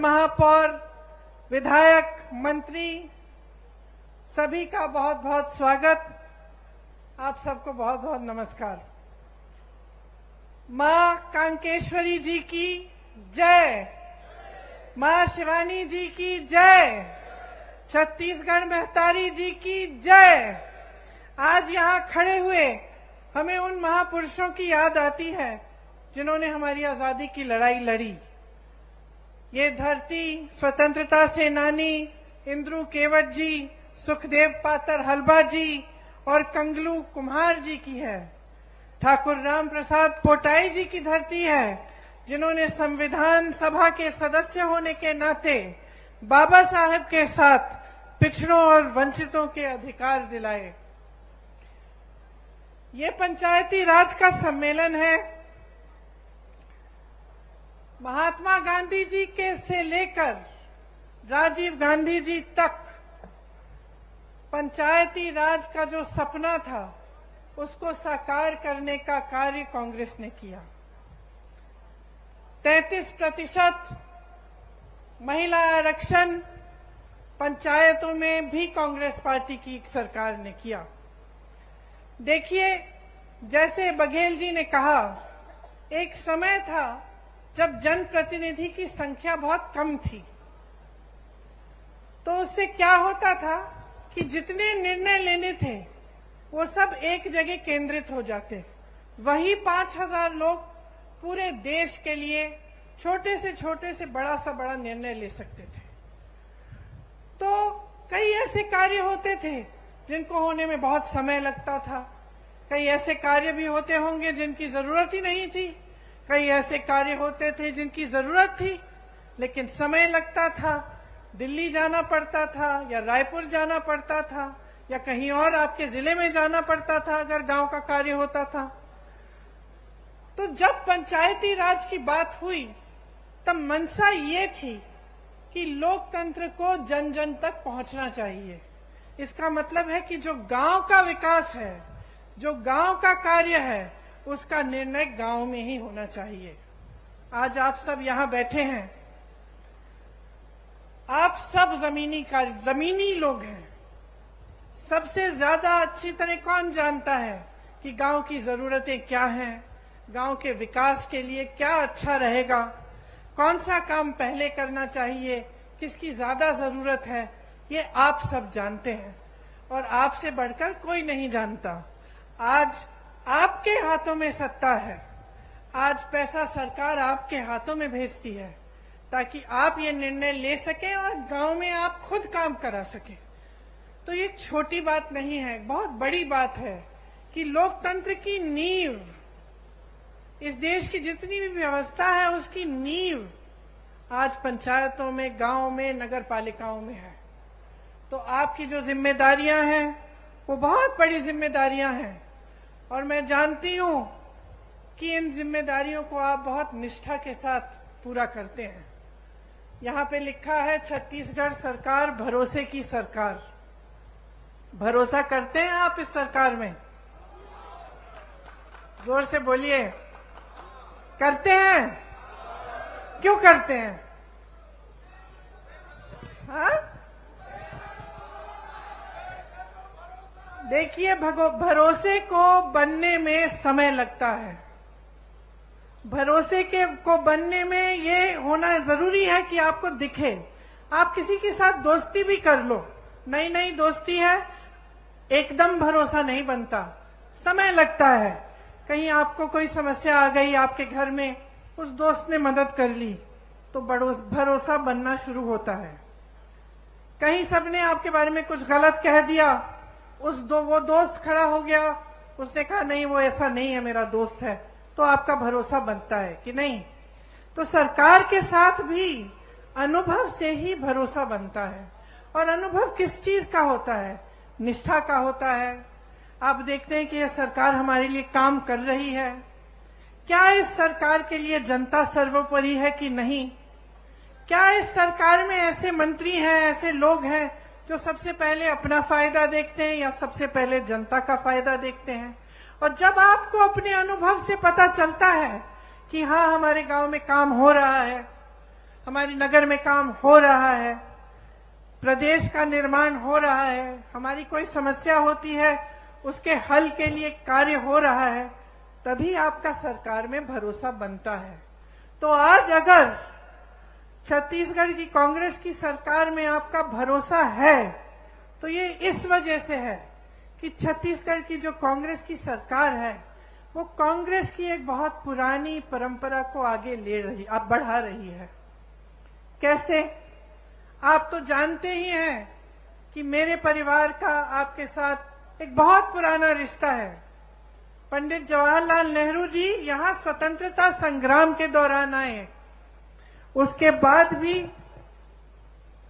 महापौर, विधायक, मंत्री, सभी का बहुत बहुत स्वागत। आप सबको बहुत बहुत नमस्कार। मां कांकेश्वरी जी की जय, मां शिवानी जी की जय, छत्तीसगढ़ महतारी जी की जय। आज यहाँ खड़े हुए हमें उन महापुरुषों की याद आती है जिन्होंने हमारी आजादी की लड़ाई लड़ी। ये धरती स्वतंत्रता सेनानी इंद्रू केवट जी, सुखदेव पातर हलबा जी और कंगलू कुम्हार जी की है। ठाकुर राम प्रसाद पोटाई जी की धरती है जिन्होंने संविधान सभा के सदस्य होने के नाते बाबा साहेब के साथ पिछड़ों और वंचितों के अधिकार दिलाए। ये पंचायती राज का सम्मेलन है। महात्मा गांधी जी के से लेकर राजीव गांधी जी तक पंचायती राज का जो सपना था उसको साकार करने का कार्य कांग्रेस ने किया। 33% महिला आरक्षण पंचायतों में भी कांग्रेस पार्टी की सरकार ने किया। देखिए, जैसे बघेल जी ने कहा, एक समय था जब जनप्रतिनिधि की संख्या बहुत कम थी, तो उससे क्या होता था कि जितने निर्णय लेने थे वो सब एक जगह केंद्रित हो जाते। वही 5000 लोग पूरे देश के लिए छोटे से बड़ा सा बड़ा निर्णय ले सकते थे। तो कई ऐसे कार्य होते थे जिनको होने में बहुत समय लगता था। कई ऐसे कार्य भी होते होंगे जिनकी जरूरत ही नहीं थी। कई ऐसे कार्य होते थे जिनकी जरूरत थी लेकिन समय लगता था। दिल्ली जाना पड़ता था या रायपुर जाना पड़ता था या कहीं और आपके जिले में जाना पड़ता था अगर गांव का कार्य होता था। तो जब पंचायती राज की बात हुई तब मंशा ये थी कि लोकतंत्र को जन जन तक पहुंचना चाहिए। इसका मतलब है कि जो गांव का विकास है, जो गांव का कार्य है, उसका निर्णय गांव में ही होना चाहिए। आज आप सब यहाँ बैठे हैं, आप सब जमीनी लोग हैं। सबसे ज्यादा अच्छी तरह कौन जानता है कि गांव की जरूरतें क्या हैं, गांव के विकास के लिए क्या अच्छा रहेगा, कौन सा काम पहले करना चाहिए, किसकी ज्यादा जरूरत है, ये आप सब जानते हैं और आपसे बढ़कर कोई नहीं जानता। आज आपके हाथों में सत्ता है। आज पैसा सरकार आपके हाथों में भेजती है ताकि आप ये निर्णय ले सकें और गांव में आप खुद काम करा सकें। तो ये छोटी बात नहीं है, बहुत बड़ी बात है कि लोकतंत्र की नींव, इस देश की जितनी भी व्यवस्था है उसकी नींव आज पंचायतों में, गांव में, नगर पालिकाओं में है। तो आपकी जो जिम्मेदारियां हैं वो बहुत बड़ी जिम्मेदारियां हैं और मैं जानती हूं कि इन जिम्मेदारियों को आप बहुत निष्ठा के साथ पूरा करते हैं। यहाँ पे लिखा है छत्तीसगढ़ सरकार भरोसे की सरकार। भरोसा करते हैं आप इस सरकार में? जोर से बोलिए, करते हैं? क्यों करते हैं? हाँ? देखिए, भरोसे को बनने में समय लगता है। भरोसे को बनने में ये होना जरूरी है कि आपको दिखे। आप किसी के साथ दोस्ती भी कर लो, नई दोस्ती है, एकदम भरोसा नहीं बनता, समय लगता है। कहीं आपको कोई समस्या आ गई आपके घर में, उस दोस्त ने मदद कर ली तो भरोसा बनना शुरू होता है। कहीं सबने आपके बारे में कुछ गलत कह दिया, वो दोस्त खड़ा हो गया, उसने कहा नहीं वो ऐसा नहीं है, मेरा दोस्त है, तो आपका भरोसा बनता है कि नहीं। तो सरकार के साथ भी अनुभव से ही भरोसा बनता है। और अनुभव किस चीज का होता है? निष्ठा का होता है। आप देखते हैं कि यह सरकार हमारे लिए काम कर रही है। क्या इस सरकार के लिए जनता सर्वोपरि है कि नहीं? क्या इस सरकार में ऐसे मंत्री हैं, ऐसे लोग हैं जो सबसे पहले अपना फायदा देखते हैं या सबसे पहले जनता का फायदा देखते हैं? और जब आपको अपने अनुभव से पता चलता है कि हाँ हमारे गांव में काम हो रहा है, हमारे नगर में काम हो रहा है, प्रदेश का निर्माण हो रहा है, हमारी कोई समस्या होती है उसके हल के लिए कार्य हो रहा है, तभी आपका सरकार में भरोसा बनता है। तो आज अगर छत्तीसगढ़ की कांग्रेस की सरकार में आपका भरोसा है तो ये इस वजह से है कि छत्तीसगढ़ की जो कांग्रेस की सरकार है वो कांग्रेस की एक बहुत पुरानी परंपरा को आगे बढ़ा रही है। कैसे? आप तो जानते ही हैं कि मेरे परिवार का आपके साथ एक बहुत पुराना रिश्ता है। पंडित जवाहरलाल नेहरू जी यहाँ स्वतंत्रता संग्राम के दौरान आए, उसके बाद भी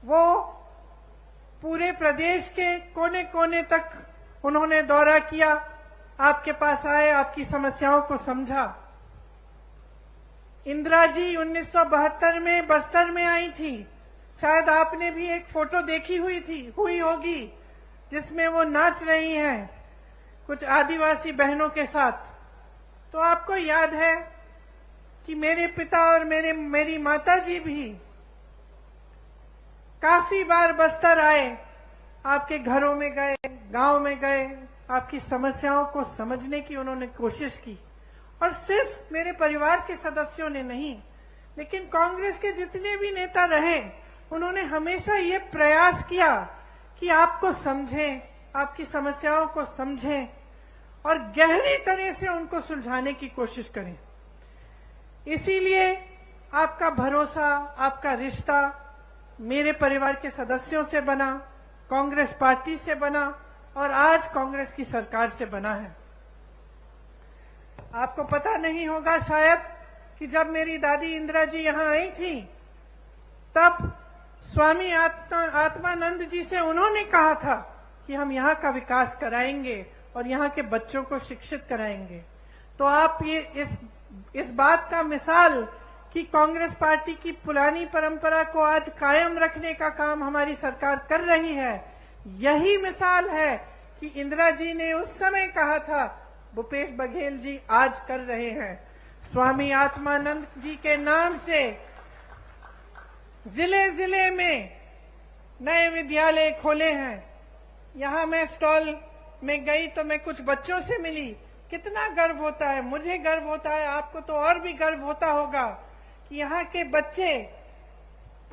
वो पूरे प्रदेश के कोने कोने तक उन्होंने दौरा किया, आपके पास आए, आपकी समस्याओं को समझा। इंदिरा जी 1972 में बस्तर में आई थी, शायद आपने भी एक फोटो देखी हुई होगी जिसमें वो नाच रही हैं कुछ आदिवासी बहनों के साथ। तो आपको याद है कि मेरे पिता और मेरी माता जी भी काफी बार बस्तर आए, आपके घरों में गए, गांव में गए, आपकी समस्याओं को समझने की उन्होंने कोशिश की। और सिर्फ मेरे परिवार के सदस्यों ने नहीं, लेकिन कांग्रेस के जितने भी नेता रहे उन्होंने हमेशा ये प्रयास किया कि आपको समझें, आपकी समस्याओं को समझें और गहरी तरह से उनको सुलझाने की कोशिश करें। इसीलिए आपका भरोसा, आपका रिश्ता मेरे परिवार के सदस्यों से बना, कांग्रेस पार्टी से बना और आज कांग्रेस की सरकार से बना है। आपको पता नहीं होगा शायद कि जब मेरी दादी इंदिरा जी यहाँ आई थी तब स्वामी आत्मानंद जी से उन्होंने कहा था कि हम यहाँ का विकास कराएंगे और यहाँ के बच्चों को शिक्षित कराएंगे। तो आप ये इस बात का मिसाल कि कांग्रेस पार्टी की पुरानी परंपरा को आज कायम रखने का काम हमारी सरकार कर रही है, यही मिसाल है कि इंदिरा जी ने उस समय कहा था, भूपेश बघेल जी आज कर रहे हैं। स्वामी आत्मानंद जी के नाम से जिले जिले में नए विद्यालय खोले हैं। यहाँ मैं स्टॉल में गई तो मैं कुछ बच्चों से मिली, कितना गर्व होता है, मुझे गर्व होता है, आपको तो और भी गर्व होता होगा कि यहाँ के बच्चे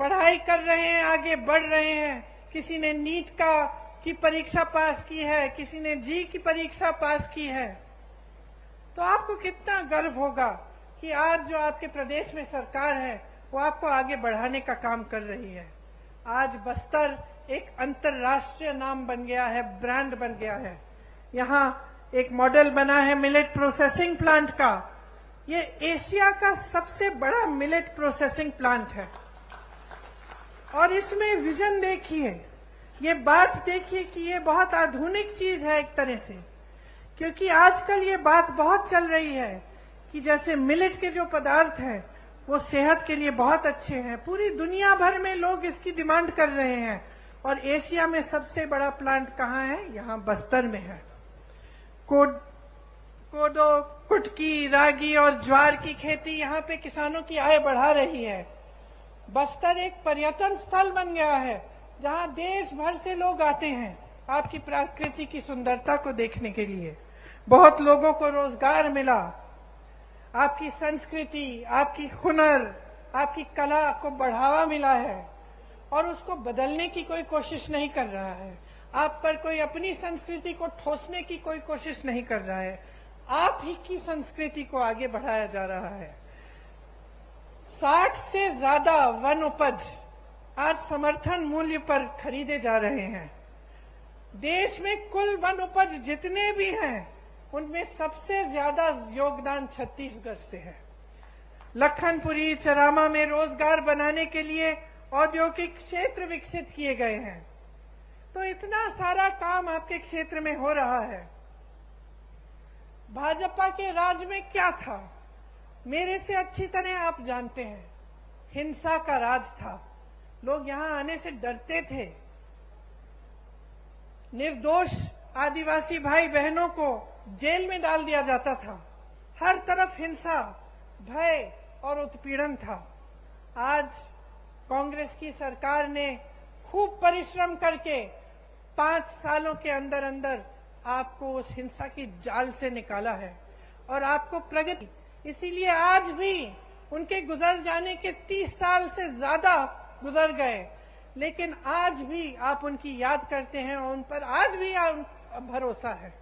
पढ़ाई कर रहे हैं, आगे बढ़ रहे हैं। किसी ने नीट की परीक्षा पास की है, किसी ने जी की परीक्षा पास की है। तो आपको कितना गर्व होगा कि आज जो आपके प्रदेश में सरकार है वो आपको आगे बढ़ाने का काम कर रही है। आज बस्तर एक अंतर्राष्ट्रीय नाम बन गया है, ब्रांड बन गया है। यहाँ एक मॉडल बना है मिलेट प्रोसेसिंग प्लांट का। ये एशिया का सबसे बड़ा मिलेट प्रोसेसिंग प्लांट है और इसमें विजन देखिए, ये बात देखिए कि ये बहुत आधुनिक चीज है एक तरह से, क्योंकि आजकल ये बात बहुत चल रही है कि जैसे मिलेट के जो पदार्थ हैं वो सेहत के लिए बहुत अच्छे हैं। पूरी दुनिया भर में लोग इसकी डिमांड कर रहे हैं और एशिया में सबसे बड़ा प्लांट कहाँ है? यहाँ बस्तर में है। कोदो, कुटकी, रागी और ज्वार की खेती यहाँ पे किसानों की आय बढ़ा रही है। बस्तर एक पर्यटन स्थल बन गया है जहाँ देश भर से लोग आते हैं आपकी प्रकृति की सुंदरता को देखने के लिए। बहुत लोगों को रोजगार मिला, आपकी संस्कृति, आपकी हुनर, आपकी कला को बढ़ावा मिला है और उसको बदलने की कोई कोशिश नहीं कर रहा है। आप पर कोई अपनी संस्कृति को ठोसने की कोई कोशिश नहीं कर रहा है, आप ही की संस्कृति को आगे बढ़ाया जा रहा है। 60 से ज्यादा वन उपज आज समर्थन मूल्य पर खरीदे जा रहे हैं। देश में कुल वन उपज जितने भी हैं उनमें सबसे ज्यादा योगदान छत्तीसगढ़ से है। लखनपुरी, चरामा में रोजगार बनाने के लिए औद्योगिक क्षेत्र विकसित किए गए हैं। तो इतना सारा काम आपके क्षेत्र में हो रहा है। भाजपा के राज में क्या था? मेरे से अच्छी तरह आप जानते हैं, हिंसा का राज था। लोग यहां आने से डरते थे। निर्दोष आदिवासी भाई बहनों को जेल में डाल दिया जाता था। हर तरफ हिंसा, भय और उत्पीड़न था। आज कांग्रेस की सरकार ने खूब परिश्रम करके 5 सालों के अंदर अंदर आपको उस हिंसा की जाल से निकाला है और आपको प्रगति, इसीलिए आज भी उनके गुजर जाने के 30 साल से ज्यादा गुजर गए, लेकिन आज भी आप उनकी याद करते हैं और उन पर आज भी भरोसा है।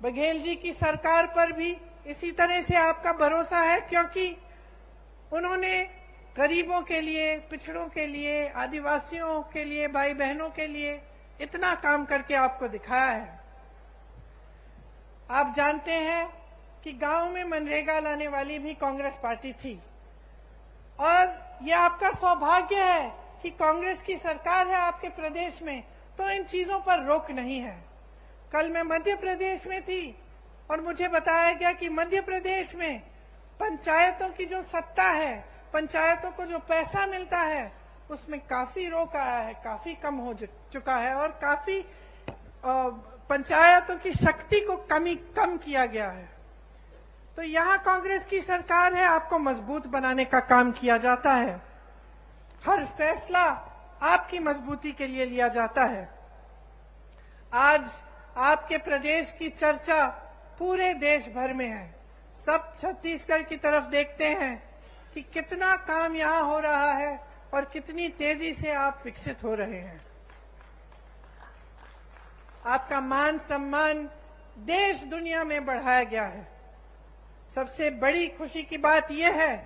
बघेल जी की सरकार पर भी इसी तरह से आपका भरोसा है, क्योंकि उन्होंने गरीबों के लिए, पिछड़ों के लिए, आदिवासियों के लिए, भाई बहनों के लिए इतना काम करके आपको दिखाया है। आप जानते हैं कि गांव में मनरेगा लाने वाली भी कांग्रेस पार्टी थी और ये आपका सौभाग्य है कि कांग्रेस की सरकार है आपके प्रदेश में, तो इन चीजों पर रोक नहीं है। कल मैं मध्य प्रदेश में थी और मुझे बताया गया कि मध्य प्रदेश में पंचायतों की जो सत्ता है, पंचायतों को जो पैसा मिलता है, उसमें काफी रोक आया है, काफी कम हो चुका है और काफी पंचायतों की शक्ति को कम किया गया है। तो यहाँ कांग्रेस की सरकार है, आपको मजबूत बनाने का काम किया जाता है। हर फैसला आपकी मजबूती के लिए लिया जाता है। आज आपके प्रदेश की चर्चा पूरे देश भर में है। सब छत्तीसगढ़ की तरफ देखते हैं कि कितना काम यहाँ हो रहा है और कितनी तेजी से आप विकसित हो रहे हैं। आपका मान सम्मान देश दुनिया में बढ़ाया गया है। सबसे बड़ी खुशी की बात यह है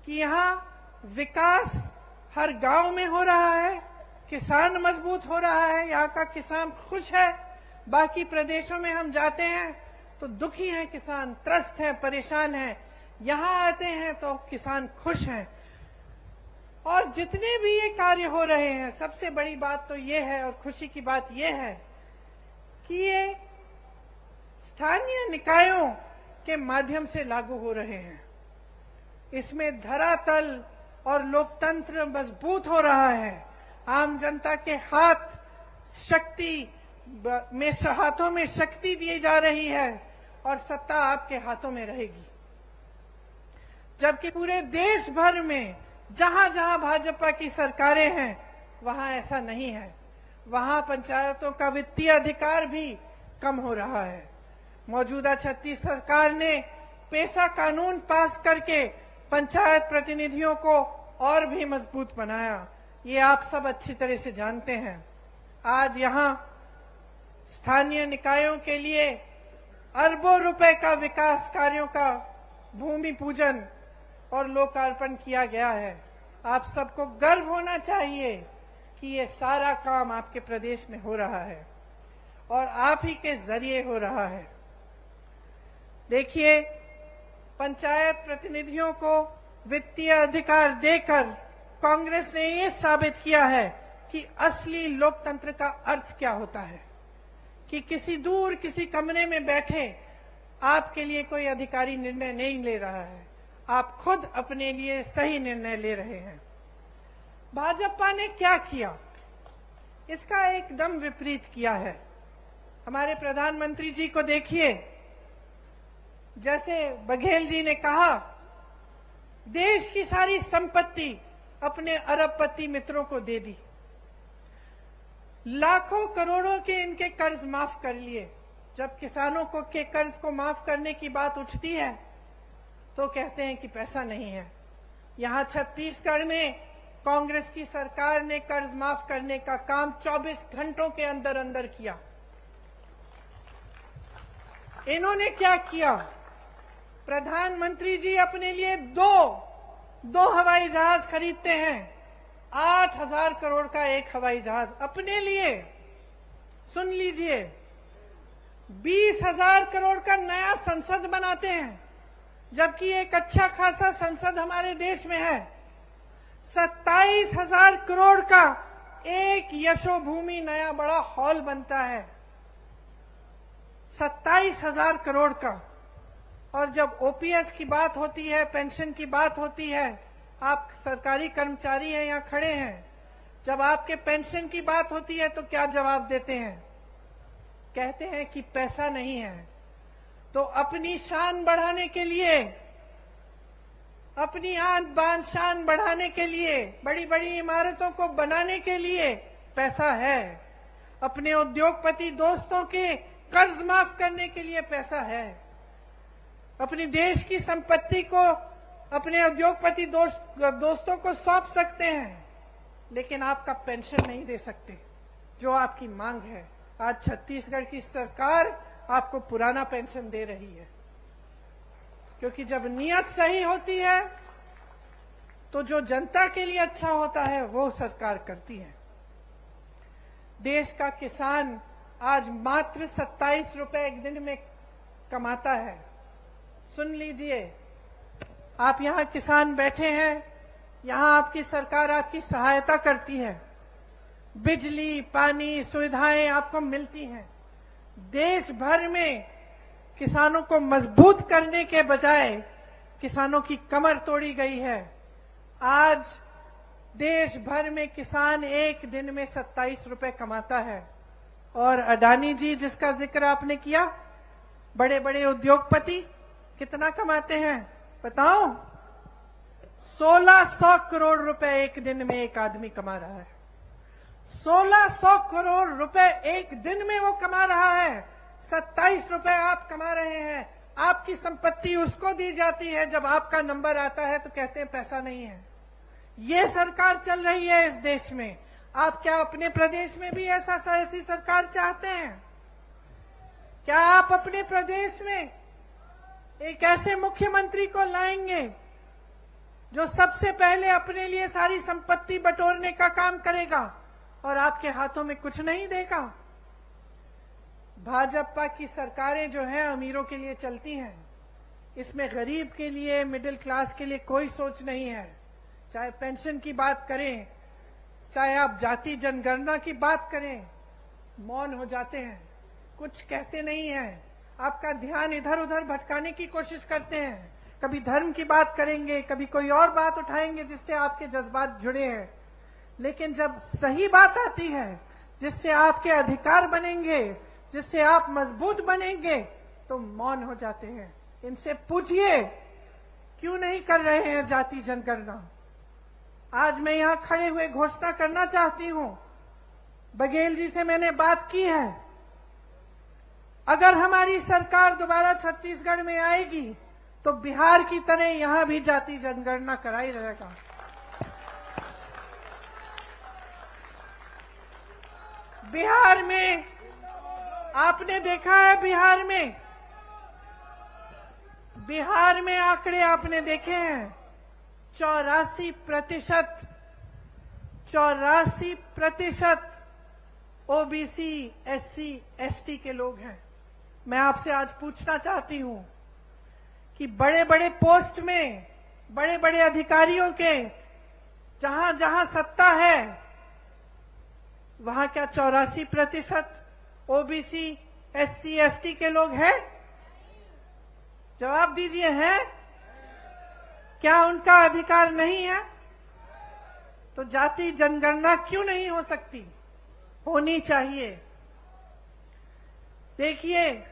कि यहाँ विकास हर गांव में हो रहा है, किसान मजबूत हो रहा है, यहाँ का किसान खुश है। बाकी प्रदेशों में हम जाते हैं तो दुखी हैं किसान, त्रस्त हैं, परेशान हैं। यहाँ आते हैं तो किसान खुश हैं। और जितने भी ये कार्य हो रहे हैं, सबसे बड़ी बात तो ये है और खुशी की बात ये है कि ये स्थानीय निकायों के माध्यम से लागू हो रहे हैं। इसमें धरातल और लोकतंत्र मजबूत हो रहा है। आम जनता के हाथों में शक्ति दी जा रही है और सत्ता आपके हाथों में रहेगी। जबकि पूरे देश भर में जहां जहां भाजपा की सरकारें हैं, वहां ऐसा नहीं है। वहां पंचायतों का वित्तीय अधिकार भी कम हो रहा है। मौजूदा छत्तीस सरकार ने पेशा कानून पास करके पंचायत प्रतिनिधियों को और भी मजबूत बनाया। ये आप सब अच्छी तरह से जानते हैं। आज यहाँ स्थानीय निकायों के लिए अरबों रुपए का विकास कार्यों का भूमि पूजन और लोकार्पण किया गया है। आप सबको गर्व होना चाहिए कि ये सारा काम आपके प्रदेश में हो रहा है और आप ही के जरिए हो रहा है। देखिए, पंचायत प्रतिनिधियों को वित्तीय अधिकार देकर कांग्रेस ने ये साबित किया है कि असली लोकतंत्र का अर्थ क्या होता है, कि किसी कमरे में बैठे आपके लिए कोई अधिकारी निर्णय नहीं ले रहा है, आप खुद अपने लिए सही निर्णय ले रहे हैं। भाजपा ने क्या किया, इसका एकदम विपरीत किया है। हमारे प्रधानमंत्री जी को देखिए, जैसे बघेल जी ने कहा, देश की सारी संपत्ति अपने अरबपति मित्रों को दे दी, लाखों करोड़ों के इनके कर्ज माफ कर लिए। जब किसानों को के कर्ज को माफ करने की बात उठती है तो कहते हैं कि पैसा नहीं है। यहाँ छत्तीसगढ़ में कांग्रेस की सरकार ने कर्ज माफ करने का काम 24 घंटों के अंदर अंदर किया। इन्होंने क्या किया, प्रधानमंत्री जी अपने लिए दो हवाई जहाज खरीदते हैं। 8,000 करोड़ का एक हवाई जहाज अपने लिए। सुन लीजिए, 20,000 करोड़ का नया संसद बनाते हैं, जबकि एक अच्छा खासा संसद हमारे देश में है। 27,000 करोड़ का एक यशोभूमि नया बड़ा हॉल बनता है, 27,000 करोड़ का। और जब ओपीएस की बात होती है, पेंशन की बात होती है, आप सरकारी कर्मचारी हैं, यहाँ खड़े हैं, जब आपके पेंशन की बात होती है तो क्या जवाब देते हैं? कहते हैं कि पैसा नहीं है। तो अपनी शान बढ़ाने के लिए अपनी आन बान शान बढ़ाने के लिए, बड़ी बड़ी इमारतों को बनाने के लिए पैसा है, अपने उद्योगपति दोस्तों के कर्ज माफ करने के लिए पैसा है, अपनी देश की संपत्ति को अपने उद्योगपति दोस्तों को सौंप सकते हैं, लेकिन आपका पेंशन नहीं दे सकते जो आपकी मांग है। आज छत्तीसगढ़ की सरकार आपको पुराना पेंशन दे रही है, क्योंकि जब नियत सही होती है तो जो जनता के लिए अच्छा होता है वो सरकार करती है। देश का किसान आज मात्र 27 रुपए एक दिन में कमाता है। सुन लीजिए, आप यहाँ किसान बैठे हैं, यहाँ आपकी सरकार आपकी सहायता करती है, बिजली पानी सुविधाएं आपको मिलती हैं। देश भर में किसानों को मजबूत करने के बजाय किसानों की कमर तोड़ी गई है। आज देश भर में किसान एक दिन में 27 रुपए कमाता है, और अडानी जी जिसका जिक्र आपने किया, बड़े बड़े उद्योगपति कितना कमाते हैं बताओ? 1600 करोड़ रुपए एक दिन में एक आदमी कमा रहा है। 1600 करोड़ रुपए एक दिन में वो कमा रहा है। 27 रुपए आप कमा रहे हैं। आपकी संपत्ति उसको दी जाती है, जब आपका नंबर आता है तो कहते हैं पैसा नहीं है। ये सरकार चल रही है इस देश में। आप क्या अपने प्रदेश में भी ऐसी सरकार चाहते हैं? क्या आप अपने प्रदेश में एक ऐसे मुख्यमंत्री को लाएंगे जो सबसे पहले अपने लिए सारी संपत्ति बटोरने का काम करेगा और आपके हाथों में कुछ नहीं देगा? भाजपा की सरकारें जो हैं अमीरों के लिए चलती हैं, इसमें गरीब के लिए, मिडिल क्लास के लिए कोई सोच नहीं है। चाहे पेंशन की बात करें, चाहे आप जाति जनगणना की बात करें, मौन हो जाते हैं, कुछ कहते नहीं हैं। आपका ध्यान इधर उधर भटकाने की कोशिश करते हैं। कभी धर्म की बात करेंगे, कभी कोई और बात उठाएंगे जिससे आपके जज्बात जुड़े हैं, लेकिन जब सही बात आती है जिससे आपके अधिकार बनेंगे, जिससे आप मजबूत बनेंगे, तो मौन हो जाते हैं। इनसे पूछिए क्यों नहीं कर रहे हैं जाति जनगणना। आज मैं यहां खड़े हुए घोषणा करना चाहती हूं, बघेल जी से मैंने बात की है, अगर हमारी सरकार दोबारा छत्तीसगढ़ में आएगी तो बिहार की तरह यहां भी जाति जनगणना कराई रहेगा। बिहार में आपने देखा है, बिहार में आंकड़े आपने देखे हैं, 84% ओबीसी एससी एसटी के लोग हैं। मैं आपसे आज पूछना चाहती हूं कि बड़े बड़े पोस्ट में, बड़े बड़े अधिकारियों के जहां जहां सत्ता है, वहां क्या 84% ओबीसी एससी एसटी के लोग हैं? जवाब दीजिए, हैं? क्या उनका अधिकार नहीं है? तो जाति जनगणना क्यों नहीं हो सकती? होनी चाहिए। देखिए,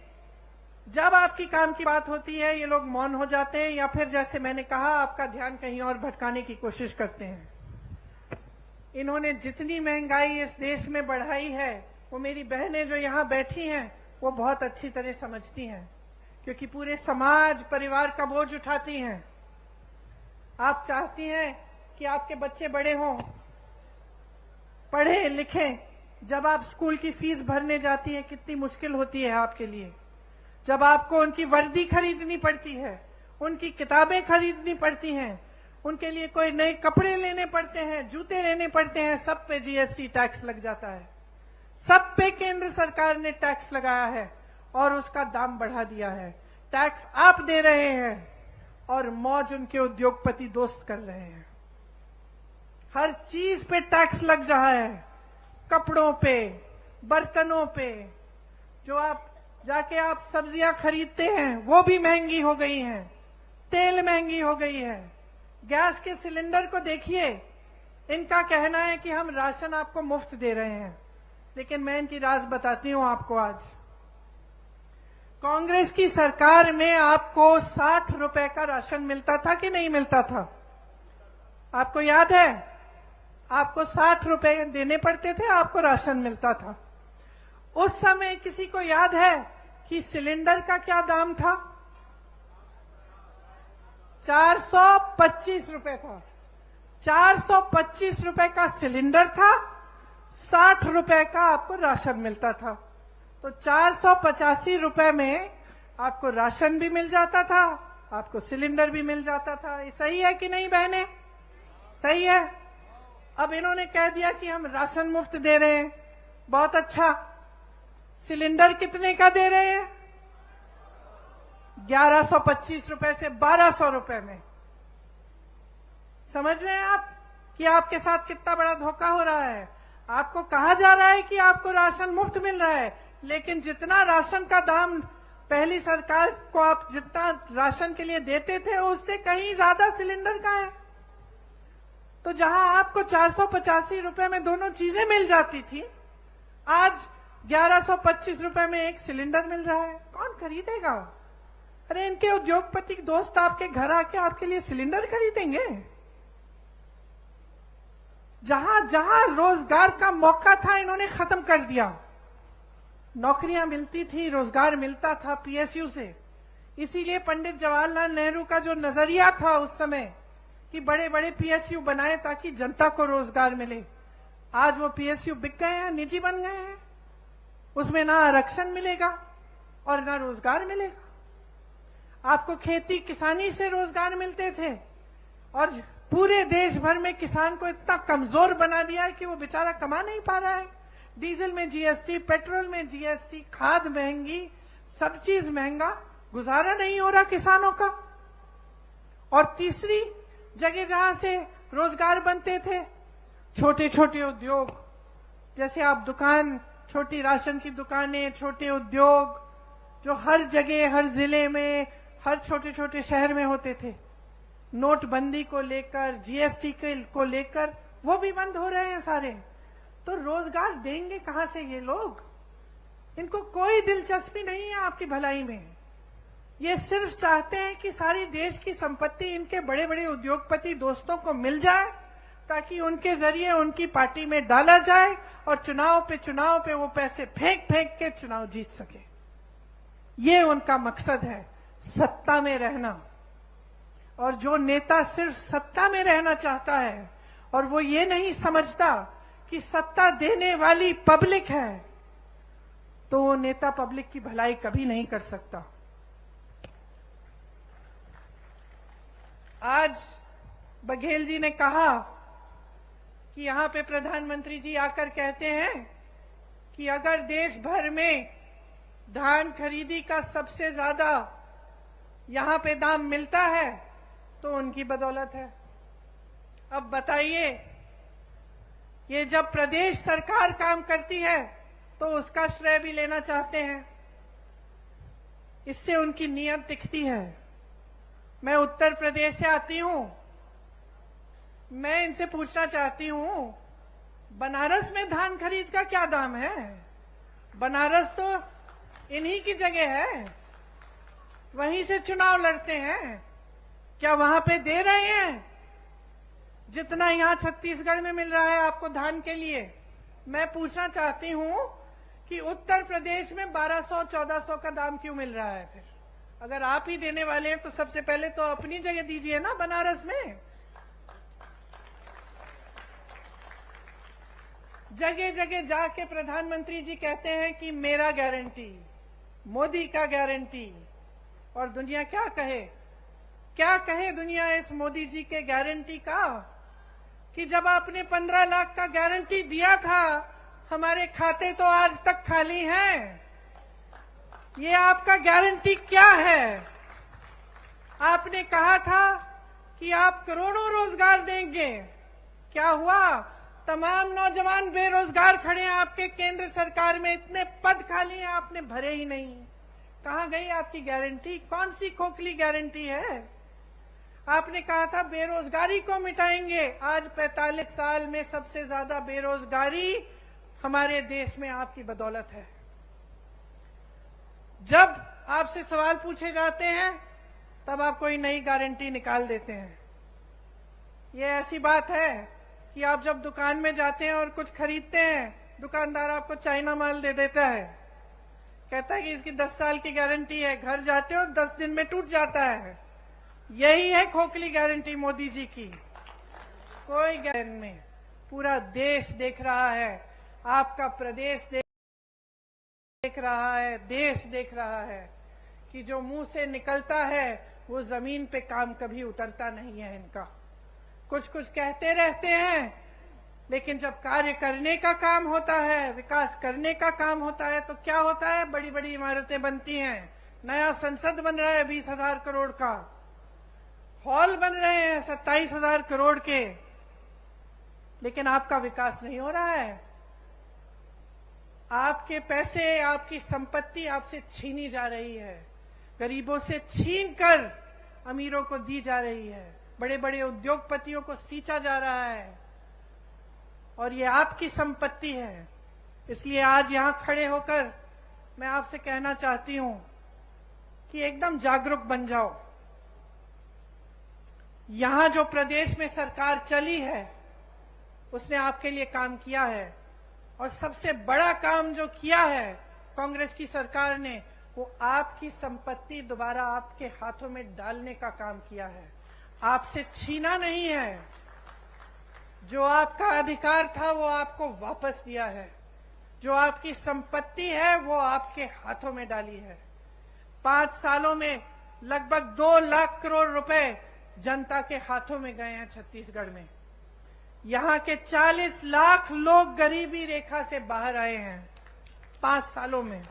जब आपकी काम की बात होती है ये लोग मौन हो जाते हैं, या फिर जैसे मैंने कहा आपका ध्यान कहीं और भटकाने की कोशिश करते हैं। इन्होंने जितनी महंगाई इस देश में बढ़ाई है, वो मेरी बहनें जो यहाँ बैठी हैं वो बहुत अच्छी तरह समझती हैं, क्योंकि पूरे समाज परिवार का बोझ उठाती हैं। आप चाहती हैं कि आपके बच्चे बड़े हों, पढ़े लिखें। जब आप स्कूल की फीस भरने जाती हैं कितनी मुश्किल होती है आपके लिए, जब आपको उनकी वर्दी खरीदनी पड़ती है, उनकी किताबें खरीदनी पड़ती हैं, उनके लिए कोई नए कपड़े लेने पड़ते हैं, जूते लेने पड़ते हैं, सब पे जीएसटी टैक्स लग जाता है। सब पे केंद्र सरकार ने टैक्स लगाया है और उसका दाम बढ़ा दिया है। टैक्स आप दे रहे हैं और मौज उनके उद्योगपति दोस्त कर रहे हैं। हर चीज पे टैक्स लग रहा है, कपड़ों पे, बर्तनों पे। जो आप जाके आप सब्जियां खरीदते हैं वो भी महंगी हो गई हैं, तेल महंगी हो गई है। गैस के सिलेंडर को देखिए, इनका कहना है कि हम राशन आपको मुफ्त दे रहे हैं, लेकिन मैं इनकी राज बताती हूं आपको। आज कांग्रेस की सरकार में आपको 60 रुपए का राशन मिलता था कि नहीं मिलता था? आपको याद है? आपको 60 रुपए देने पड़ते थे, आपको राशन मिलता था। उस समय किसी को याद है कि सिलेंडर का क्या दाम था? 425 रुपए था। 425 रुपए का सिलेंडर था, 60 रुपए का आपको राशन मिलता था। तो 485 रुपए में आपको राशन भी मिल जाता था, आपको सिलेंडर भी मिल जाता था। ये सही है कि नहीं बहने? सही है। अब इन्होंने कह दिया कि हम राशन मुफ्त दे रहे हैं, बहुत अच्छा। सिलेंडर कितने का दे रहे हैं? 1125 रुपए से 1200 रुपए में। समझ रहे हैं आप कि आपके साथ कितना बड़ा धोखा हो रहा है? आपको कहा जा रहा है कि आपको राशन मुफ्त मिल रहा है, लेकिन जितना राशन का दाम पहली सरकार को आप जितना राशन के लिए देते थे, उससे कहीं ज्यादा सिलेंडर का है। तो जहां आपको 485 रुपए में दोनों चीजें मिल जाती थी, आज 1125 रुपए में एक सिलेंडर मिल रहा है। कौन खरीदेगा? अरे इनके उद्योगपति दोस्त आपके घर आके आपके लिए सिलेंडर खरीदेंगे? जहां जहां रोजगार का मौका था, इन्होंने खत्म कर दिया। नौकरियां मिलती थी, रोजगार मिलता था पीएसयू से। इसीलिए पंडित जवाहरलाल नेहरू का जो नजरिया था उस समय कि बड़े बड़े पीएसयू बनाए ताकि जनता को रोजगार मिले, आज वो पीएसयू बिक गए हैं, निजी बन गए हैं। उसमें ना आरक्षण मिलेगा और ना रोजगार मिलेगा। आपको खेती किसानी से रोजगार मिलते थे, और पूरे देश भर में किसान को इतना कमजोर बना दिया है कि वो बेचारा कमा नहीं पा रहा है। डीजल में जीएसटी, पेट्रोल में जीएसटी, खाद महंगी, सब चीज महंगा, गुजारा नहीं हो रहा किसानों का। और तीसरी जगह जहां से रोजगार बनते थे, छोटे छोटे उद्योग, जैसे आप दुकान, छोटी राशन की दुकानें, छोटे उद्योग जो हर जगह, हर जिले में, हर छोटे छोटे शहर में होते थे, नोटबंदी को लेकर, जीएसटी को लेकर वो भी बंद हो रहे हैं सारे। तो रोजगार देंगे कहां से ये लोग? इनको कोई दिलचस्पी नहीं है आपकी भलाई में। ये सिर्फ चाहते हैं कि सारी देश की संपत्ति इनके बड़े बड़े उद्योगपति दोस्तों को मिल जाए, ताकि उनके जरिए उनकी पार्टी में डाला जाए और चुनाव पे वो पैसे फेंक फेंक के चुनाव जीत सके। ये उनका मकसद है, सत्ता में रहना। और जो नेता सिर्फ सत्ता में रहना चाहता है और वो ये नहीं समझता कि सत्ता देने वाली पब्लिक है, तो वो नेता पब्लिक की भलाई कभी नहीं कर सकता। आज बघेल जी ने कहा कि यहां पे प्रधानमंत्री जी आकर कहते हैं कि अगर देश भर में धान खरीदी का सबसे ज्यादा यहां पे दाम मिलता है तो उनकी बदौलत है। अब बताइए, ये जब प्रदेश सरकार काम करती है तो उसका श्रेय भी लेना चाहते हैं, इससे उनकी नीयत दिखती है। मैं उत्तर प्रदेश से आती हूं, मैं इनसे पूछना चाहती हूं, बनारस में धान खरीद का क्या दाम है? बनारस तो इन्हीं की जगह है, वहीं से चुनाव लड़ते हैं। क्या वहां पे दे रहे हैं जितना यहां छत्तीसगढ़ में मिल रहा है आपको धान के लिए? मैं पूछना चाहती हूं कि उत्तर प्रदेश में 1200-1400 का दाम क्यों मिल रहा है? फिर अगर आप ही देने वाले हैं तो सबसे पहले तो अपनी जगह दीजिए ना बनारस में। जगह जगह जाके प्रधानमंत्री जी कहते हैं कि मेरा गारंटी, मोदी का गारंटी। और दुनिया क्या कहे? क्या कहे दुनिया इस मोदी जी के गारंटी का? कि जब आपने 15 लाख का गारंटी दिया था, हमारे खाते तो आज तक खाली हैं। ये आपका गारंटी क्या है? आपने कहा था कि आप करोड़ों रोजगार देंगे, क्या हुआ? तमाम नौजवान बेरोजगार खड़े हैं आपके केंद्र सरकार में, इतने पद खाली हैं, आपने भरे ही नहीं। कहां गई आपकी गारंटी? कौन सी खोखली गारंटी है? आपने कहा था बेरोजगारी को मिटाएंगे, आज 45 साल में सबसे ज्यादा बेरोजगारी हमारे देश में आपकी बदौलत है। जब आपसे सवाल पूछे जाते हैं तब आप कोई नई गारंटी निकाल देते हैं। ये ऐसी बात है कि आप जब दुकान में जाते हैं और कुछ खरीदते हैं, दुकानदार आपको चाइना माल दे देता है, कहता है कि इसकी 10 साल की गारंटी है। घर जाते हो 10 दिन में टूट जाता है। यही है खोखली गारंटी मोदी जी की। कोई गारंटी में पूरा देश देख रहा है, आपका प्रदेश देख रहा है, देश देख रहा है कि जो मुंह से निकलता है वो जमीन पे काम कभी उतरता नहीं है इनका। कुछ कुछ कहते रहते हैं, लेकिन जब कार्य करने का काम होता है, विकास करने का काम होता है, तो क्या होता है? बड़ी बड़ी इमारतें बनती हैं, नया संसद बन रहा है 20,000 करोड़ का, हॉल बन रहे हैं 27,000 करोड़ के, लेकिन आपका विकास नहीं हो रहा है। आपके पैसे, आपकी संपत्ति आपसे छीनी जा रही है, गरीबों से छीन कर अमीरों को दी जा रही है, बड़े बड़े उद्योगपतियों को सींचा जा रहा है, और ये आपकी संपत्ति है। इसलिए आज यहां खड़े होकर मैं आपसे कहना चाहती हूं कि एकदम जागरूक बन जाओ। यहां जो प्रदेश में सरकार चली है उसने आपके लिए काम किया है, और सबसे बड़ा काम जो किया है कांग्रेस की सरकार ने, वो आपकी संपत्ति दोबारा आपके हाथों में डालने का काम किया है। आपसे छीना नहीं है, जो आपका अधिकार था वो आपको वापस दिया है, जो आपकी संपत्ति है वो आपके हाथों में डाली है। 5 सालों में लगभग 2 लाख करोड़ रुपए जनता के हाथों में गए हैं छत्तीसगढ़ में। यहाँ के 40 लाख लोग गरीबी रेखा से बाहर आए हैं 5 सालों में।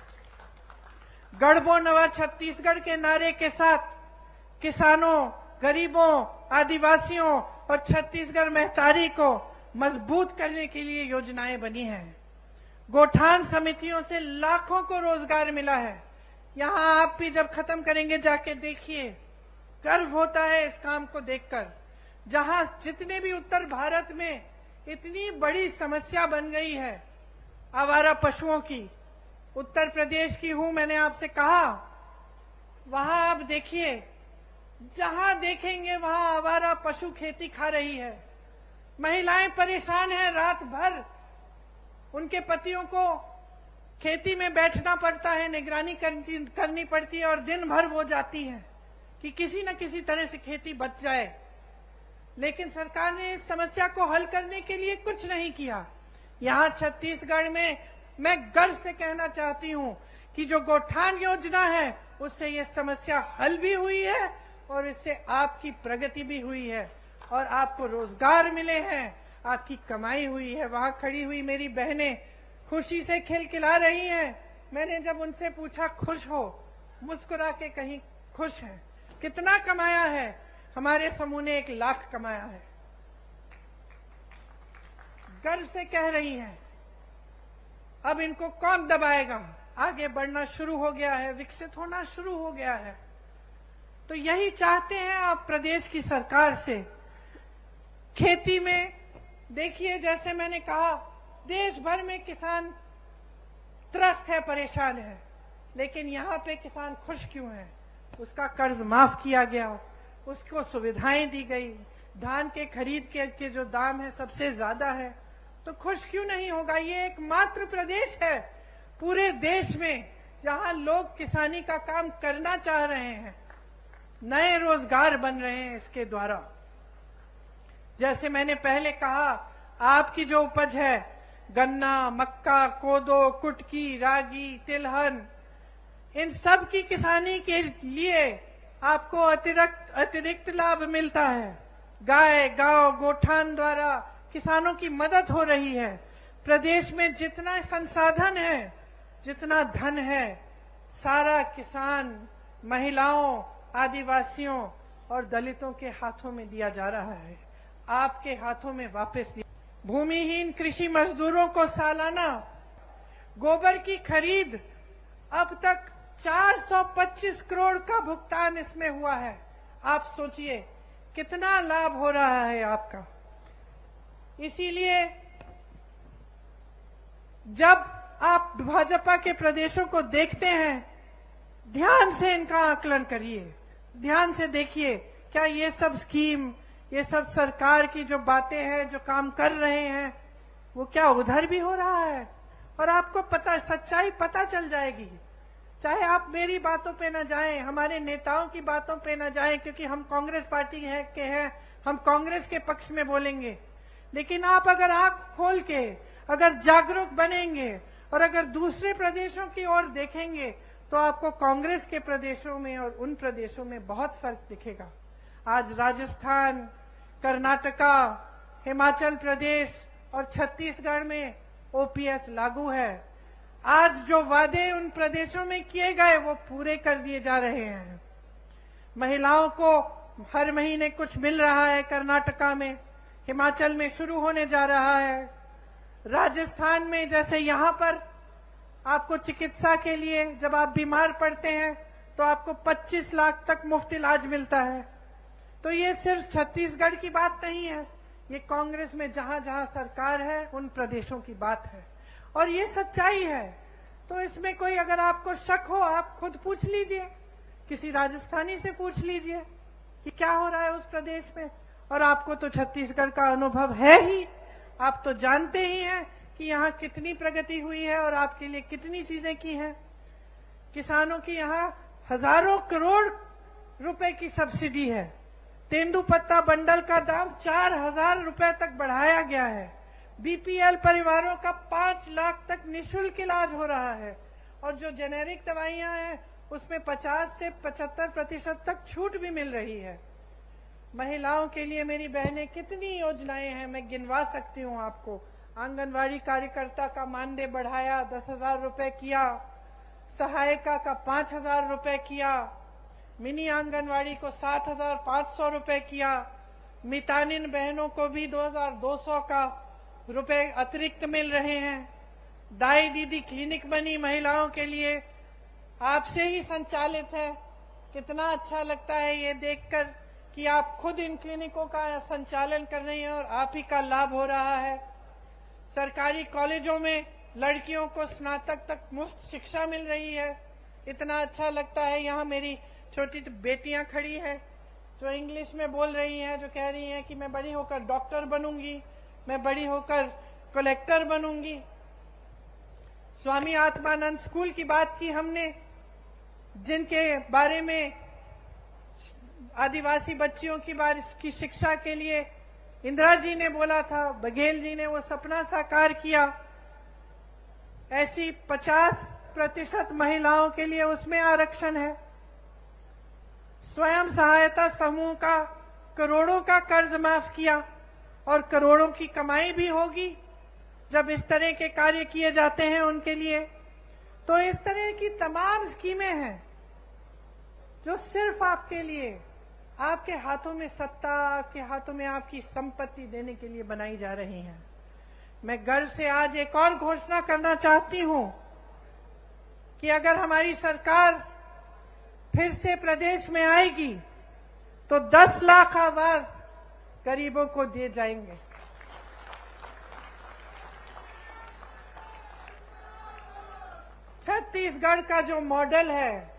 गढ़बो नवा छत्तीसगढ़ के नारे के साथ किसानों, गरीबों, आदिवासियों और छत्तीसगढ़ महतारी को मजबूत करने के लिए योजनाएं बनी हैं। गोठान समितियों से लाखों को रोजगार मिला है। यहाँ आप भी जब खत्म करेंगे जाके देखिए, गर्व होता है इस काम को देखकर। जहां जितने भी उत्तर भारत में इतनी बड़ी समस्या बन गई है आवारा पशुओं की, उत्तर प्रदेश की हूं, मैंने आपसे कहा, वहां आप देखिए, जहां देखेंगे वहां आवारा पशु खेती खा रही है। महिलाएं परेशान हैं, रात भर उनके पतियों को खेती में बैठना पड़ता है, निगरानी करनी पड़ती है, और दिन भर वो जाती हैं कि किसी न किसी तरह से खेती बच जाए। लेकिन सरकार ने इस समस्या को हल करने के लिए कुछ नहीं किया। यहाँ छत्तीसगढ़ में मैं गर्व से कहना चाहती हूँ कि जो गोठान योजना है उससे ये समस्या हल भी हुई है, और इससे आपकी प्रगति भी हुई है, और आपको रोजगार मिले हैं, आपकी कमाई हुई है। वहां खड़ी हुई मेरी बहनें खुशी से खिलखिला रही हैं। मैंने जब उनसे पूछा खुश हो, मुस्कुरा के कहीं खुश हैं। कितना कमाया है? हमारे समूह ने 1 लाख कमाया है। गर्व से कह रही हैं। अब इनको कौन दबाएगा? आगे बढ़ना शुरू हो गया है, विकसित होना शुरू हो गया है। तो यही चाहते हैं आप प्रदेश की सरकार से। खेती में देखिए, जैसे मैंने कहा, देश भर में किसान त्रस्त है, परेशान है, लेकिन यहाँ पे किसान खुश क्यों है? उसका कर्ज माफ किया गया, उसको सुविधाएं दी गई, धान के खरीद के जो दाम है सबसे ज्यादा है, तो खुश क्यों नहीं होगा? ये एकमात्र प्रदेश है पूरे देश में जहां लोग किसानी का काम करना चाह रहे हैं, नए रोजगार बन रहे हैं इसके द्वारा। जैसे मैंने पहले कहा, आपकी जो उपज है, गन्ना, मक्का, कोदो, कुटकी, रागी, तिलहन, इन सब की किसानी के लिए आपको अतिरिक्त लाभ मिलता है। गाय, गांव, गोठान द्वारा किसानों की मदद हो रही है। प्रदेश में जितना संसाधन है, जितना धन है, सारा किसान, महिलाओं, आदिवासियों और दलितों के हाथों में दिया जा रहा है, आपके हाथों में वापस दिया। भूमिहीन कृषि मजदूरों को सालाना गोबर की खरीद अब तक 425 करोड़ का भुगतान इसमें हुआ है। आप सोचिए कितना लाभ हो रहा है आपका। इसीलिए जब आप भाजपा के प्रदेशों को देखते हैं, ध्यान से इनका आकलन करिए, ध्यान से देखिए क्या ये सब स्कीम, ये सब सरकार की जो बातें हैं, जो काम कर रहे हैं, वो क्या उधर भी हो रहा है? और आपको पता, सच्चाई पता चल जाएगी। चाहे आप मेरी बातों पे ना जाएं, हमारे नेताओं की बातों पे ना जाएं, क्योंकि हम कांग्रेस पार्टी के हैं, हम कांग्रेस के पक्ष में बोलेंगे। लेकिन आप अगर आंख खोल के, अगर जागरूक बनेंगे और अगर दूसरे प्रदेशों की ओर देखेंगे, तो आपको कांग्रेस के प्रदेशों में और उन प्रदेशों में बहुत फर्क दिखेगा। आज राजस्थान, कर्नाटका, हिमाचल प्रदेश और छत्तीसगढ़ में ओपीएस लागू है। आज जो वादे उन प्रदेशों में किए गए वो पूरे कर दिए जा रहे हैं। महिलाओं को हर महीने कुछ मिल रहा है कर्नाटका में, हिमाचल में शुरू होने जा रहा है। राजस्थान में जैसे यहाँ पर आपको चिकित्सा के लिए जब आप बीमार पड़ते हैं तो आपको 25 लाख तक मुफ्त इलाज मिलता है। तो ये सिर्फ छत्तीसगढ़ की बात नहीं है, ये कांग्रेस में जहां जहां सरकार है उन प्रदेशों की बात है और ये सच्चाई है। तो इसमें कोई अगर आपको शक हो, आप खुद पूछ लीजिए, किसी राजस्थानी से पूछ लीजिए कि क्या हो रहा है उस प्रदेश में। और आपको तो छत्तीसगढ़ का अनुभव है ही, आप तो जानते ही हैं कि यहाँ कितनी प्रगति हुई है और आपके लिए कितनी चीजें की हैं। किसानों की यहाँ हजारों करोड़ रुपए की सब्सिडी है। तेंदुपत्ता बंडल का दाम 4,000 रुपए तक बढ़ाया गया है। बीपीएल परिवारों का 5 लाख तक निःशुल्क इलाज हो रहा है और जो जेनेरिक दवाइयां हैं उसमें 50 से 75% तक छूट भी मिल रही है। महिलाओं के लिए मेरी बहनें कितनी योजनाएं हैं, मैं गिनवा सकती हूँ आपको। आंगनवाड़ी कार्यकर्ता का मानदेय बढ़ाया, 10,000 रुपए किया। सहायिका का 5,000 रुपए किया। मिनी आंगनवाड़ी को 7,500 रुपए किया। मितानिन बहनों को भी 2,200 का रुपए अतिरिक्त मिल रहे हैं। दाई दीदी क्लिनिक बनी महिलाओं के लिए, आपसे ही संचालित है। कितना अच्छा लगता है ये देखकर कि आप खुद इन क्लिनिकों का संचालन कर रही हैं और आप ही का लाभ हो रहा है। सरकारी कॉलेजों में लड़कियों को स्नातक तक मुफ्त शिक्षा मिल रही है। इतना अच्छा लगता है। यहाँ मेरी छोटी बेटियां खड़ी हैं जो इंग्लिश में बोल रही हैं, जो कह रही हैं कि मैं बड़ी होकर डॉक्टर बनूंगी, मैं बड़ी होकर कलेक्टर बनूंगी। स्वामी आत्मानंद स्कूल की बात की हमने, जिनके बारे में आदिवासी बच्चियों की शिक्षा के लिए इंदिरा जी ने बोला था, बघेल जी ने वो सपना साकार किया। ऐसी 50% महिलाओं के लिए उसमें आरक्षण है। स्वयं सहायता समूह का करोड़ों का कर्ज माफ किया और करोड़ों की कमाई भी होगी जब इस तरह के कार्य किए जाते हैं उनके लिए। तो इस तरह की तमाम स्कीमें हैं जो सिर्फ आपके लिए, आपके हाथों में सत्ता, आपके हाथों में आपकी संपत्ति देने के लिए बनाई जा रही हैं। मैं गर्व से आज एक और घोषणा करना चाहती हूं कि अगर हमारी सरकार फिर से प्रदेश में आएगी तो 10 लाख आवास गरीबों को दिए जाएंगे। छत्तीसगढ़ का जो मॉडल है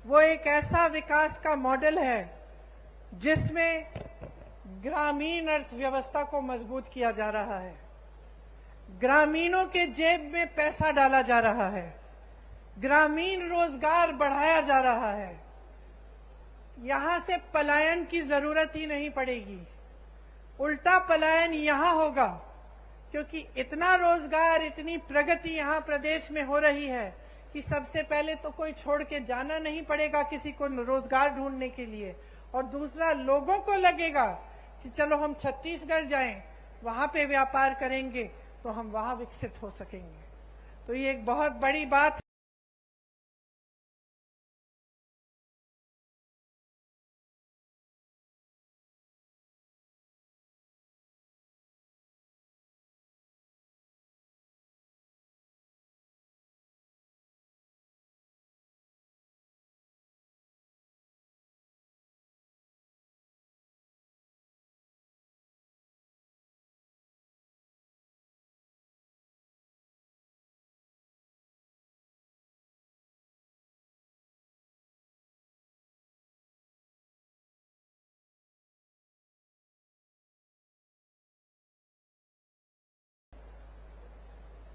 वो एक ऐसा विकास का मॉडल है जिसमें ग्रामीण अर्थव्यवस्था को मजबूत किया जा रहा है। ग्रामीणों के जेब में पैसा डाला जा रहा है। ग्रामीण रोजगार बढ़ाया जा रहा है। यहां से पलायन की जरूरत ही नहीं पड़ेगी, उल्टा पलायन यहां होगा, क्योंकि इतना रोजगार, इतनी प्रगति यहां प्रदेश में हो रही है कि सबसे पहले तो कोई छोड़ के जाना नहीं पड़ेगा किसी को रोजगार ढूंढने के लिए, और दूसरा लोगों को लगेगा कि चलो हम छत्तीसगढ़ जाएं, वहां पे व्यापार करेंगे तो हम वहां विकसित हो सकेंगे। तो ये एक बहुत बड़ी बात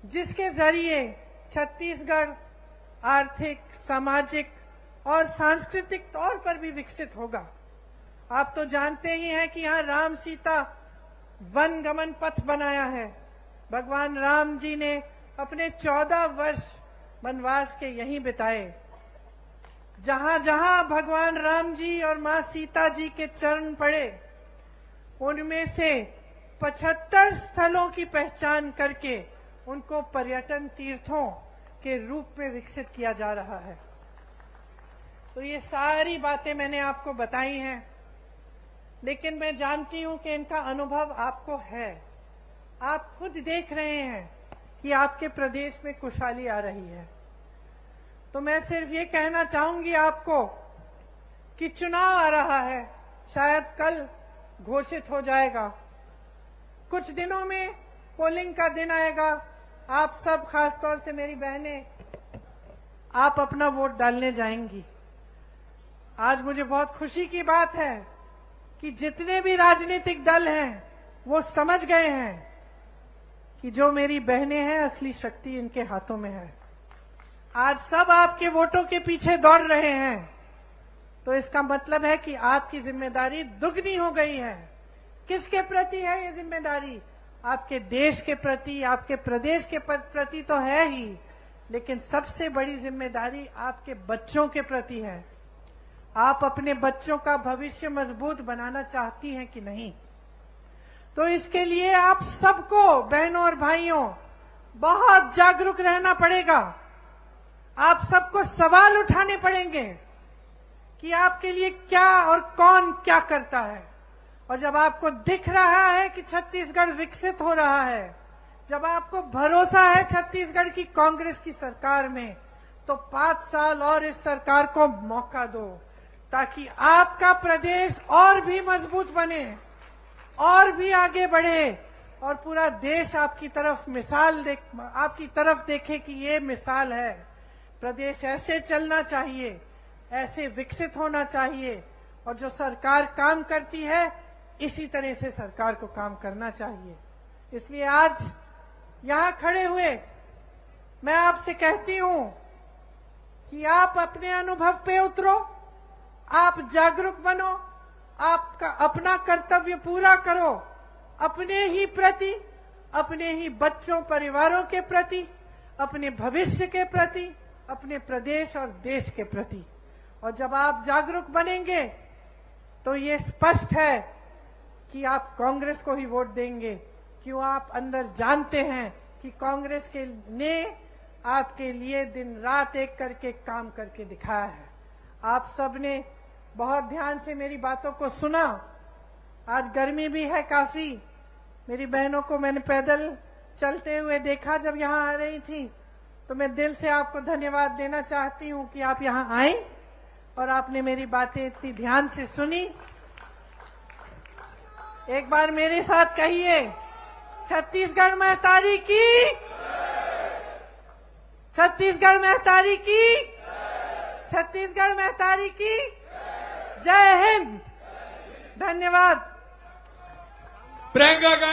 जिसके जरिए छत्तीसगढ़ आर्थिक, सामाजिक और सांस्कृतिक तौर पर भी विकसित होगा। आप तो जानते ही हैं कि यहाँ राम सीता वन गमन पथ बनाया है। भगवान राम जी ने अपने 14 वर्ष वनवास के यहीं बिताए। जहां जहां भगवान राम जी और मां सीता जी के चरण पड़े, उनमें से 75 स्थलों की पहचान करके उनको पर्यटन तीर्थों के रूप में विकसित किया जा रहा है। तो ये सारी बातें मैंने आपको बताई हैं, लेकिन मैं जानती हूं कि इनका अनुभव आपको है। आप खुद देख रहे हैं कि आपके प्रदेश में खुशहाली आ रही है। तो मैं सिर्फ ये कहना चाहूंगी आपको कि चुनाव आ रहा है, शायद कल घोषित हो जाएगा। कुछ दिनों में पोलिंग का दिन आएगा। आप सब, खासतौर से मेरी बहनें, आप अपना वोट डालने जाएंगी। आज मुझे बहुत खुशी की बात है कि जितने भी राजनीतिक दल हैं वो समझ गए हैं कि जो मेरी बहनें हैं, असली शक्ति इनके हाथों में है। आज सब आपके वोटों के पीछे दौड़ रहे हैं, तो इसका मतलब है कि आपकी जिम्मेदारी दुगनी हो गई है। किसके प्रति है ये जिम्मेदारी? आपके देश के प्रति, आपके प्रदेश के प्रति तो है ही, लेकिन सबसे बड़ी जिम्मेदारी आपके बच्चों के प्रति है। आप अपने बच्चों का भविष्य मजबूत बनाना चाहती हैं कि नहीं? तो इसके लिए आप सबको, बहनों और भाइयों, बहुत जागरूक रहना पड़ेगा। आप सबको सवाल उठाने पड़ेंगे कि आपके लिए क्या और कौन क्या करता है। और जब आपको दिख रहा है कि छत्तीसगढ़ विकसित हो रहा है, जब आपको भरोसा है छत्तीसगढ़ की कांग्रेस की सरकार में, तो 5 साल और इस सरकार को मौका दो, ताकि आपका प्रदेश और भी मजबूत बने, और भी आगे बढ़े, और पूरा देश आपकी तरफ देखे कि ये मिसाल है। प्रदेश ऐसे चलना चाहिए, ऐसे विकसित होना चाहिए, और जो सरकार काम करती है इसी तरह से सरकार को काम करना चाहिए। इसलिए आज यहां खड़े हुए मैं आपसे कहती हूं कि आप अपने अनुभव पे उतरो, आप जागरूक बनो, आपका अपना कर्तव्य पूरा करो, अपने ही प्रति, अपने ही बच्चों, परिवारों के प्रति, अपने भविष्य के प्रति, अपने प्रदेश और देश के प्रति। और जब आप जागरूक बनेंगे तो ये स्पष्ट है कि आप कांग्रेस को ही वोट देंगे। क्यों? आप अंदर जानते हैं कि कांग्रेस के ने आपके लिए दिन रात एक करके काम करके दिखाया है। आप सबने बहुत ध्यान से मेरी बातों को सुना। आज गर्मी भी है काफी। मेरी बहनों को मैंने पैदल चलते हुए देखा जब यहाँ आ रही थी, तो मैं दिल से आपको धन्यवाद देना चाहती हूँ कि आप यहाँ आए और आपने मेरी बातें इतनी ध्यान से सुनी। एक बार मेरे साथ कहिए, छत्तीसगढ़ महतारी की, छत्तीसगढ़ महतारी की, छत्तीसगढ़ महतारी की जय हिंद। धन्यवाद। प्रियंका गांधी।